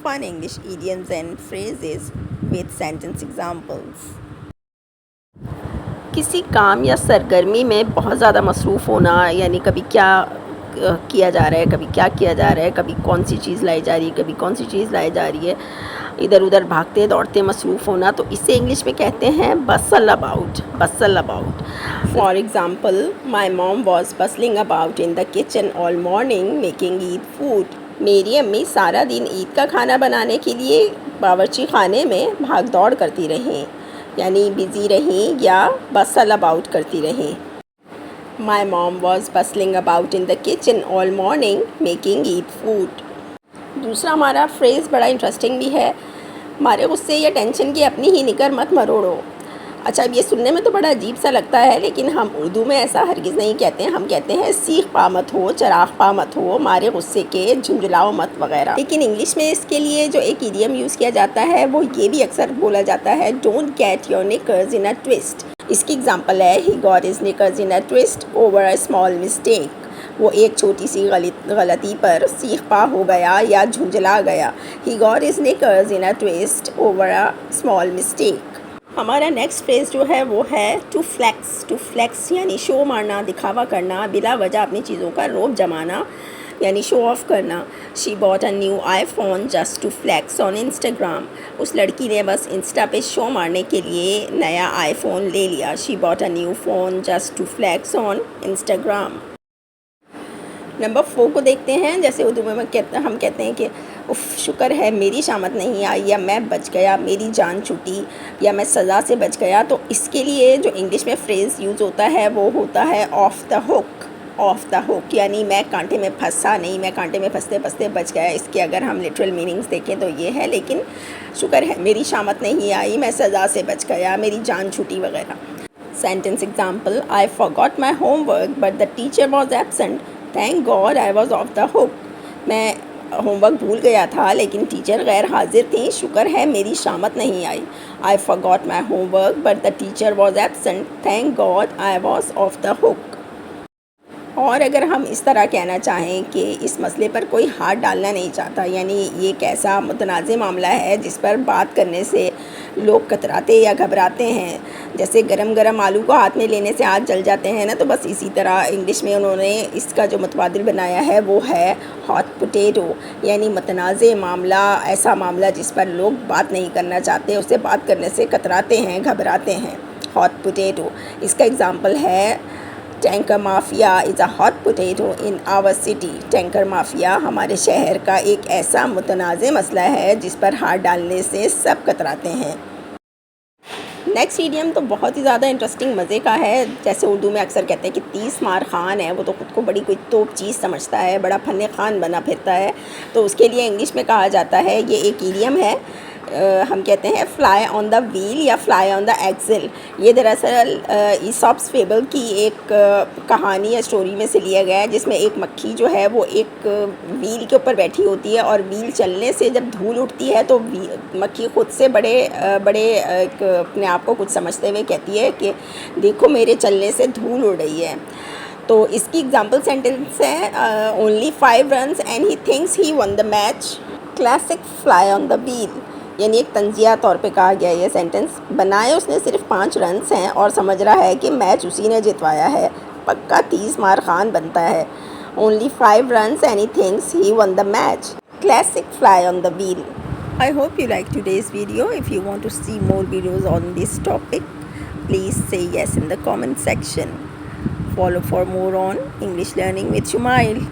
fun English idioms and phrases with sentence examples. किसी काम या सरगर्मी में बहुत ज़्यादा मसरूफ़ होना, यानी कभी क्या किया जा रहा है, कभी क्या किया जा रहा है, कभी कौन सी चीज़ लाई जा रही है, कभी कौन सी चीज़ लाई जा रही है, इधर उधर भागते दौड़ते मसरूफ़ होना, तो इसे इंग्लिश में कहते हैं bustle about, bustle about. For example, my mom was bustling about in the kitchen all morning making Eid food. मेरी अम्मी सारा दिन ईद का खाना बनाने के लिए बावर्ची खाने में भाग दौड़ करती रहें, यानी बिज़ी रहें या बसल अबाउट करती रहें. माई mom was bustling about in the kitchen all morning making Eid food. दूसरा हमारा फ्रेज़ बड़ा इंटरेस्टिंग भी है. हमारे गुस्से या टेंशन की अपनी ही निकर मत मरोड़ो. अच्छा, अब ये सुनने में तो बड़ा अजीब सा लगता है, लेकिन हम उर्दू में ऐसा हरगिज़ नहीं कहते हैं. हम कहते हैं सीख पा मत हो, चराग पा मत हो, मारे गुस्से के झुंझुलाओ मत वगैरह. लेकिन इंग्लिश में इसके लिए जो एक इडियम यूज़ किया जाता है वो ये भी अक्सर बोला जाता है, don't get your knickers in a twist. इसकी एग्जांपल है, he got his knickers in a twist over a small mistake. वो एक छोटी सी गलती पर सीख पा हो गया या झुंझला गया. He got his knickers in a twist over a small mistake. हमारा नेक्स्ट फ्रेज़ जो है वो है टू फ्लैक्स. टू फ्लैक्स यानी शो मारना, दिखावा करना, बिला वजह अपनी चीज़ों का रौब जमाना, यानी शो ऑफ करना. She bought a new iPhone just to flex on Instagram. उस लड़की ने बस इंस्टा पे शो मारने के लिए नया आईफोन ले लिया. She bought a new phone just to flex on Instagram. Number 4 को देखते हैं. जैसे उर्दू में हम कहते हैं कि उफ शुक्र है मेरी शामत नहीं आई, या मैं बच गया, मेरी जान छूटी, या मैं सज़ा से बच गया. तो इसके लिए जो इंग्लिश में फ्रेज़ यूज़ होता है वो होता है of the hook. Of the hook यानी मैं कांटे में फंसा नहीं, मैं कांटे में फंसते फंसते बच गया. इसके अगर हम लिटरल मीनिंग्स देखें तो ये है, लेकिन शुक्र है मेरी शामत नहीं आई, मैं सज़ा से बच गया, मेरी जान छूटी वगैरह. Sentence example, I forgot my homework but the teacher was absent. Thank God I was off the hook. मैं होमवर्क भूल गया था लेकिन टीचर गैर हाजिर थी, शुक्र है मेरी शामत नहीं आई. I forgot my homework but the teacher was absent. Thank God I was off the hook. और अगर हम इस तरह कहना चाहें कि इस मसले पर कोई हाथ डालना नहीं चाहता, यानी ये एक ऐसा मुतनाज़ मामला है जिस पर बात करने से लोग कतराते या घबराते हैं, जैसे गरम गरम आलू को हाथ में लेने से हाथ जल जाते हैं ना, तो बस इसी तरह इंग्लिश में उन्होंने इसका जो मुतबादिल बनाया है वो है हॉट पोटैटो, यानी मुतनाज़ मामला, ऐसा मामला जिस पर लोग बात नहीं करना चाहते, उससे बात करने से कतराते हैं, घबराते हैं. Hot potato. इसका एग्ज़ाम्पल है, tanker mafia is a hot potato in our city. Tanker mafia हमारे शहर का एक ऐसा मुतनाज़ मसला है जिस पर हाथ डालने से सब कतराते हैं. नेक्स्ट इडियम तो बहुत ही ज़्यादा इंटरेस्टिंग मज़े का है. जैसे उर्दू में अक्सर कहते हैं कि 30 मार खान है, वो तो ख़ुद को बड़ी कोई तोप चीज़ समझता है, बड़ा फन खान बना फिरता है. तो उसके लिए इंग्लिश में कहा जाता है, ये एक इडियम है, हम कहते हैं फ्लाई ऑन द व्हील या फ्लाई ऑन द एक्सेल. ये दरअसल ईसॉप्स फेबल की एक कहानी या स्टोरी में से लिया गया है, जिसमें एक मक्खी जो है वो एक व्हील के ऊपर बैठी होती है और व्हील चलने से जब धूल उठती है तो मक्खी खुद से बड़े अपने आप को कुछ समझते हुए कहती है कि देखो मेरे चलने से धूल उड़ रही है. तो इसकी एग्जाम्पल सेंटेंस है, only 5 runs and he thinks he one the match. Classic fly on the wheel, यानी एक तंजिया तौर पे कहा गया ये सेंटेंस. बनाए उसने सिर्फ 5 रन्स हैं और समझ रहा है कि मैच उसी ने जितवाया है. पक्का 30 मार खान बनता है. Only 5 runs and he thinks he one the match. Classic fly on the wheel. I hope you liked today's video. If you want to see more videos on this topic, please say yes in the comment section. Follow for more on English Learning with Shumail.